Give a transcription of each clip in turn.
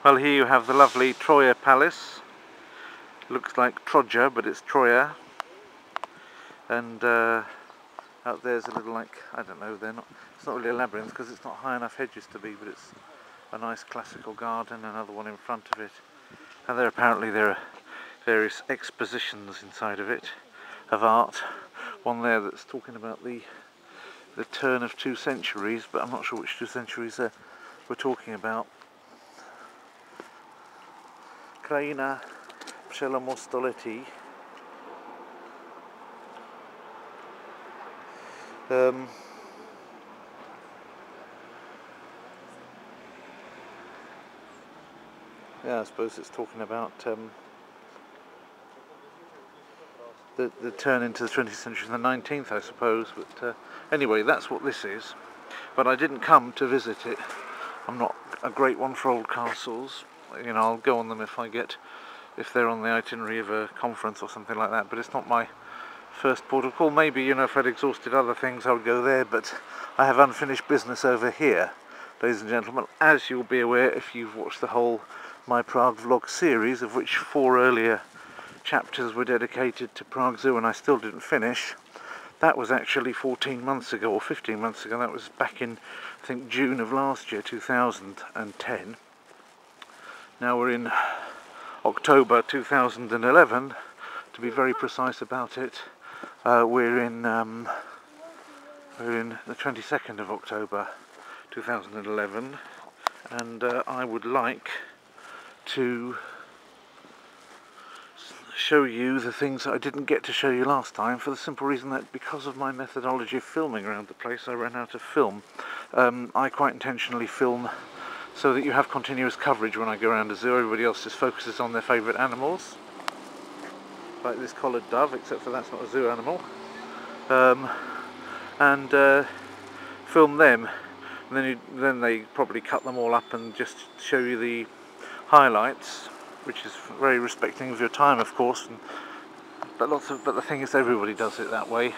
Well, here you have the lovely Troja Palace. Looks like Troja, but it's Troja. And out there's a little, like, I don't know, it's not really a labyrinth because it's not high enough hedges to be, but it's a nice classical garden, another one in front of it. And there are various expositions inside of it, of art. One there that's talking about the turn of 2 centuries, but I'm not sure which 2 centuries we're talking about. Kraina przelomu stoleci. Yeah, I suppose it's talking about the turn into the 20th century and the 19th, I suppose. But anyway, that's what this is. But I didn't come to visit it. I'm not a great one for old castles. You know, I'll go on them if they're on the itinerary of a conference or something like that. But it's not my first port of call. Maybe, you know, if I'd exhausted other things, I would go there. But I have unfinished business over here, ladies and gentlemen. As you'll be aware if you've watched the whole My Prague Vlog series, of which 4 earlier chapters were dedicated to Prague Zoo, and I still didn't finish. That was actually 14 months ago, or 15 months ago. That was back in, I think, June of last year, 2010. Now we're in October 2011, to be very precise about it. We're in the 22nd of October 2011, and I would like to show you the things that I didn't get to show you last time, for the simple reason that because of my methodology of filming around the place, I ran out of film. I quite intentionally film so that you have continuous coverage when I go around a zoo. Everybody else just focuses on their favourite animals, like this collared dove, except for that's not a zoo animal, and film them, and then they probably cut them all up and just show you the highlights, which is very respecting of your time, of course. But the thing is, everybody does it that way.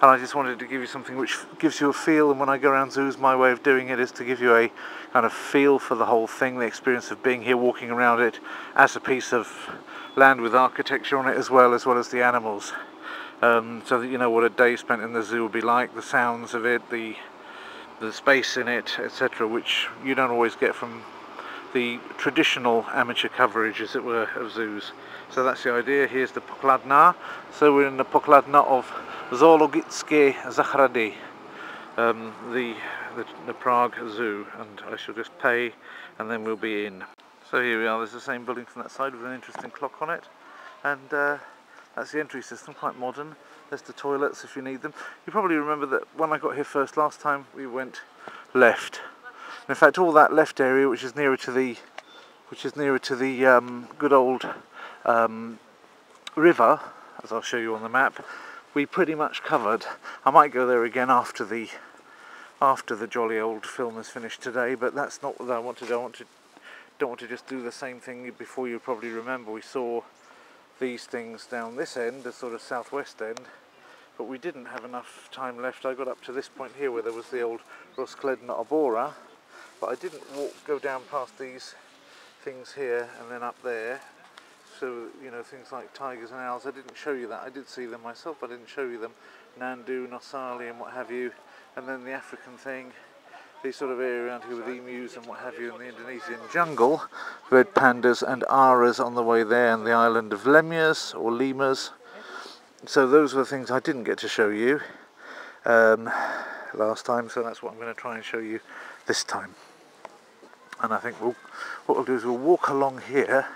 And I just wanted to give you something which gives you a feel, and when I go around zoos, my way of doing it is to give you a kind of feel for the whole thing, the experience of being here, walking around it as a piece of land with architecture on it as well as the animals, so that you know what a day spent in the zoo will be like, the sounds of it, the space in it, etc., which you don't always get from the traditional amateur coverage, as it were, of zoos. So that's the idea. Here's the Pokladna. So we're in the Pokladna of Zoologické zahrady, the Prague Zoo, and I shall just pay and then we'll be in. So here we are. There's the same building from that side with an interesting clock on it, and that's the entry system, quite modern. There's the toilets if you need them. You probably remember that when I got here first last time, we went left. In fact, all that left area, which is nearer to the good old river, as I'll show you on the map, we pretty much covered. I might go there again after the jolly old film is finished today, but that's not what I want to do. Don't want to just do the same thing. Before, you probably remember we saw these things down this end, the sort of southwest end, but we didn't have enough time left. I got up to this point here where there was the old Rozkledna Obora, but I didn't go down past these things here and then up there. So, you know, things like tigers and owls, I didn't show you that. I did see them myself, but I didn't show you them. Nandu, Nosali and what have you. And then the African thing, the sort of area around here with emus and what have you, in the Indonesian jungle, red pandas and aras on the way there, and the island of Lemurs or lemurs. So those were the things I didn't get to show you last time, so that's what I'm going to try and show you this time. And I think what we'll do is we'll walk along here,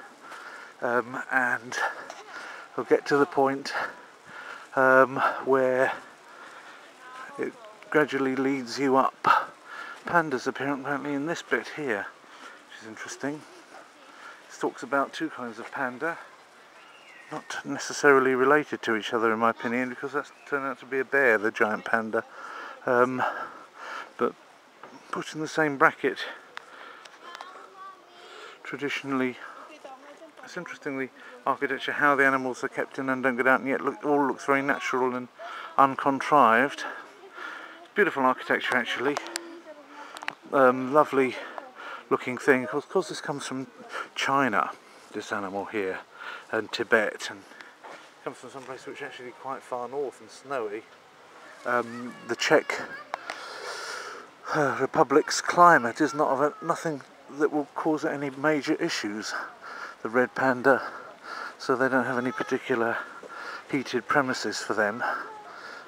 and we'll get to the point where it gradually leads you up. Pandas apparently in this bit here, which is interesting. This talks about 2 kinds of panda, not necessarily related to each other in my opinion, because that's turned out to be a bear, the giant panda, but put in the same bracket. Traditionally, it's interesting the architecture, how the animals are kept in and don't get out, and yet all looks very natural and uncontrived. Beautiful architecture actually. Lovely looking thing. Of course this comes from China, this animal here, and Tibet, and comes from some place which is actually quite far north and snowy. The Czech Republic's climate is nothing that will cause any major issues. The red panda, so they don't have any particular heated premises for them.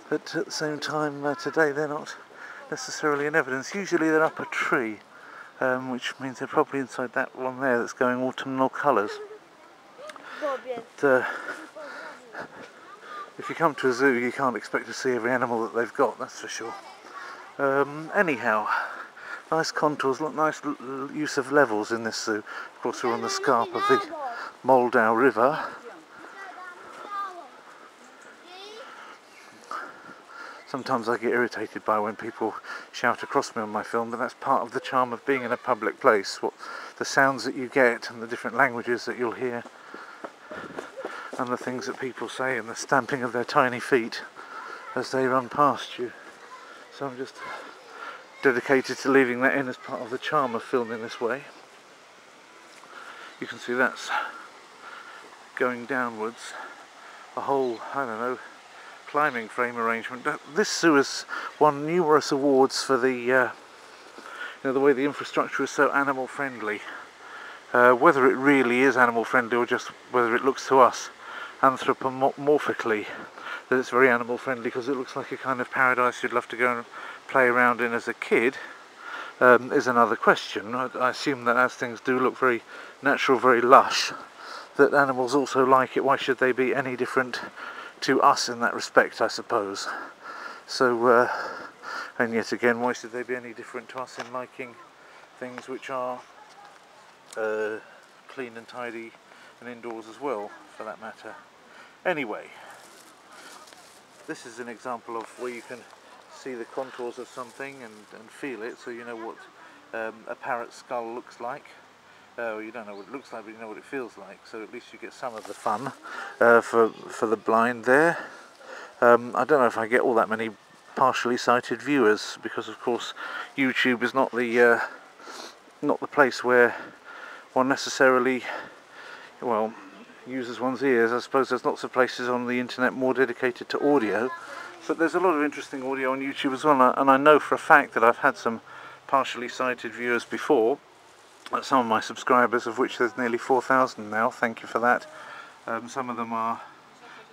But at the same time, today they're not necessarily in evidence. Usually they're up a tree, which means they're probably inside that one there that's going autumnal colours. But if you come to a zoo, you can't expect to see every animal that they've got, that's for sure. Anyhow, nice contours, nice use of levels in this zoo. Of course we're on the scarp of the Moldau River. Sometimes I get irritated by when people shout across me on my film, but that's part of the charm of being in a public place. The sounds that you get and the different languages that you'll hear, and the things that people say and the stamping of their tiny feet as they run past you. So I'm just dedicated to leaving that in as part of the charm of filming this way. You can see that's going downwards, a whole, I don't know, climbing frame arrangement. This zoo has won numerous awards for the the way the infrastructure is so animal friendly. Whether it really is animal friendly or just whether it looks to us anthropomorphically that it's very animal friendly because it looks like a kind of paradise you'd love to go and play around in as a kid, is another question. I assume that as things do look very natural, very lush, that animals also like it. Why should they be any different to us in that respect, I suppose? So, and yet again, why should they be any different to us in liking things which are clean and tidy and indoors as well, for that matter? Anyway, this is an example of where you can see the contours of something and feel it, so you know what a parrot skull looks like. You don't know what it looks like, but you know what it feels like, so at least you get some of the fun for the blind there. I don't know if I get all that many partially sighted viewers, because of course YouTube is not the place where one necessarily, well, uses one's ears. I suppose there's lots of places on the internet more dedicated to audio, but there's a lot of interesting audio on YouTube as well, and I know for a fact that I've had some partially sighted viewers before. Some of my subscribers, of which there's nearly 4,000 now, thank you for that. Some of them are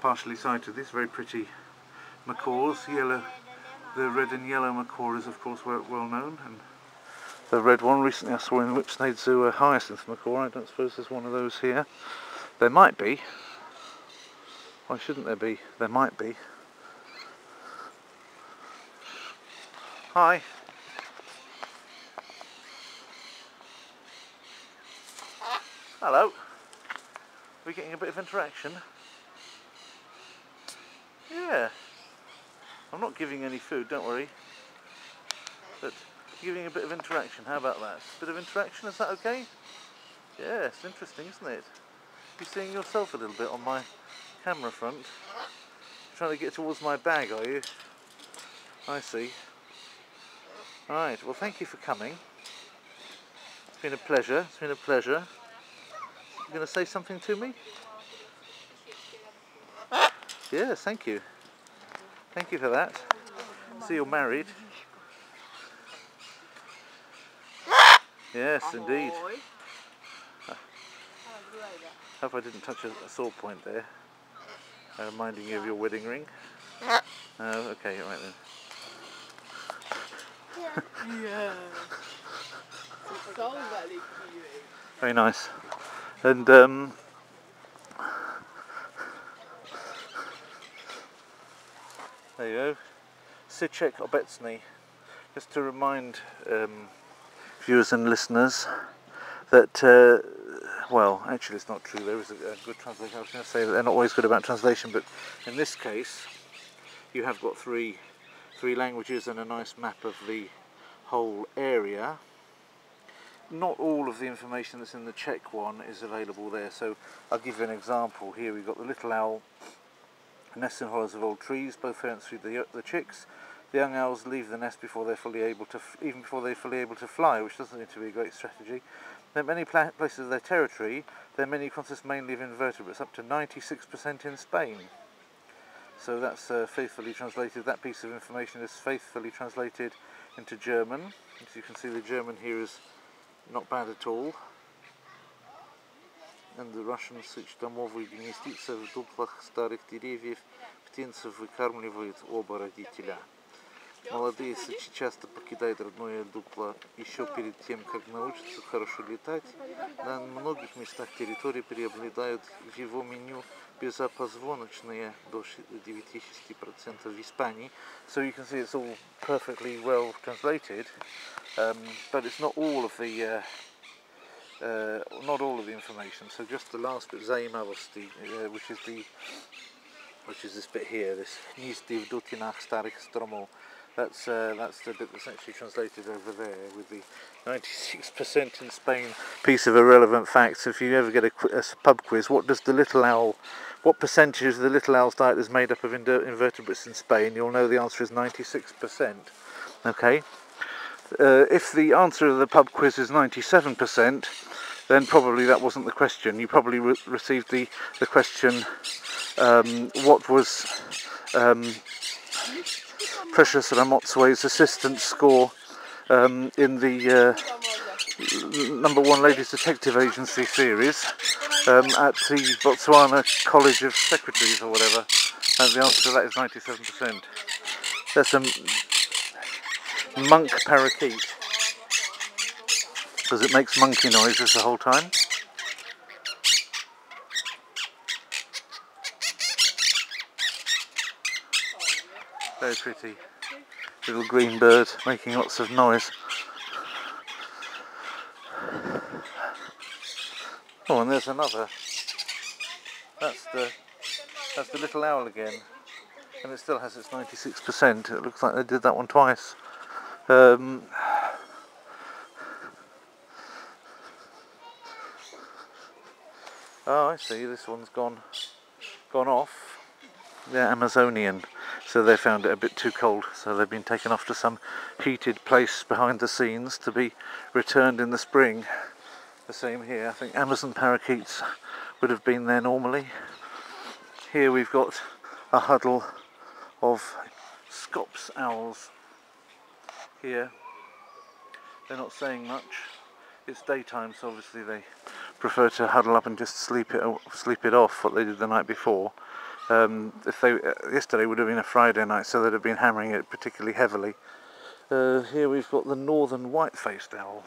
partially sighted. These very pretty macaws, yellow, the red and yellow macaw is of course well known, and the red one recently I saw in Whipsnade Zoo, a hyacinth macaw. I don't suppose there's one of those here. There might be. Why shouldn't there be? There might be. Hi. Hello. Are we getting a bit of interaction? Yeah. I'm not giving any food, don't worry. But giving a bit of interaction, how about that? A bit of interaction, is that okay? Yeah, it's interesting, isn't it? You're seeing yourself a little bit on my camera front. You're trying to get towards my bag, are you? I see. Right, well thank you for coming. It's been a pleasure, it's been a pleasure. You going to say something to me? Yes, thank you. Thank you for that. See, you're married. Yes, indeed. Hope I didn't touch a sore point there. Reminding you of your wedding ring. Okay, right then. Yeah. Very nice. And there you go. Sichek Obecny. Just to remind viewers and listeners that well, actually it's not true, there is a good translation. I was going to say that they're not always good about translation, but in this case you have got three languages and a nice map of the whole area. Not all of the information that's in the Czech one is available there, so I'll give you an example. Here we've got the little owl, nests in hollows of old trees, both parents feed the chicks. the young owls leave the nest before they're fully able to, even before they're fully able to fly, which doesn't seem to be a great strategy. In many places of their territory, their menu consists mainly of invertebrates, up to 96% in Spain. So that's faithfully translated. That piece of information is faithfully translated into German. As you can see, the German here is not bad at all. And the Russian сычтомовые гнездится в дуплах старых деревьев, птенцев выкармливают оба родителя. Молодые сычи часто покидают родное дупло еще перед тем, как научатся хорошо летать. На многих местах территории преобладают в его меню безопозвоночные до 96% в Испании. So you can see it's all perfectly well translated, but it's not all of the information. So just the last bit, zajímavosti, which is this bit here, this hnízdy v dutinách starých stromů. That's the bit that's actually translated over there with the 96% in Spain piece of irrelevant facts. If you ever get a pub quiz, what percentage of the little owl's diet is made up of invertebrates in Spain, you'll know the answer is 96%. Okay. If the answer of the pub quiz is 97%, then probably that wasn't the question. You probably received the question, what was Precious Ramotsue's assistant score in the #1 Ladies Detective Agency series at the Botswana College of Secretaries or whatever. And the answer to that is 97%. That's a monk parakeet, because it makes monkey noises the whole time. Very pretty little green bird making lots of noise. Oh, and there's another. That's the little owl again, and it still has its 96%. It looks like they did that one twice. Oh, I see. This one's gone off. They're Amazonian, so they found it a bit too cold, so they've been taken off to some heated place behind the scenes to be returned in the spring. The same here. I think Amazon parakeets would have been there normally. Here we've got a huddle of Scops owls here. They're not saying much. It's daytime, so obviously they prefer to huddle up and just sleep it off, what they did the night before. Yesterday would have been a Friday night, so they'd have been hammering it particularly heavily. Here we've got the northern white-faced owl.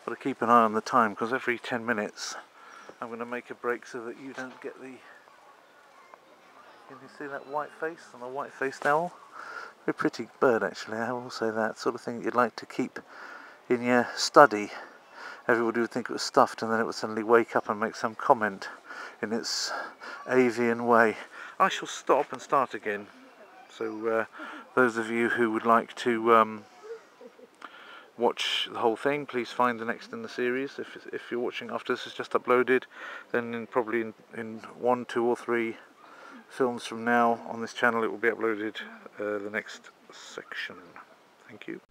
Got to keep an eye on the time, because every 10 minutes I'm going to make a break so that you don't get the... Can you see that white face on a white-faced owl? Very pretty bird, actually. I will say that sort of thing that you'd like to keep in your study. Everybody would think it was stuffed, and then it would suddenly wake up and make some comment in its avian way. I shall stop and start again. So those of you who would like to watch the whole thing, please find the next in the series. If you're watching after this is just uploaded, then probably in 1, 2 or 3 films from now on this channel it will be uploaded, the next section. Thank you.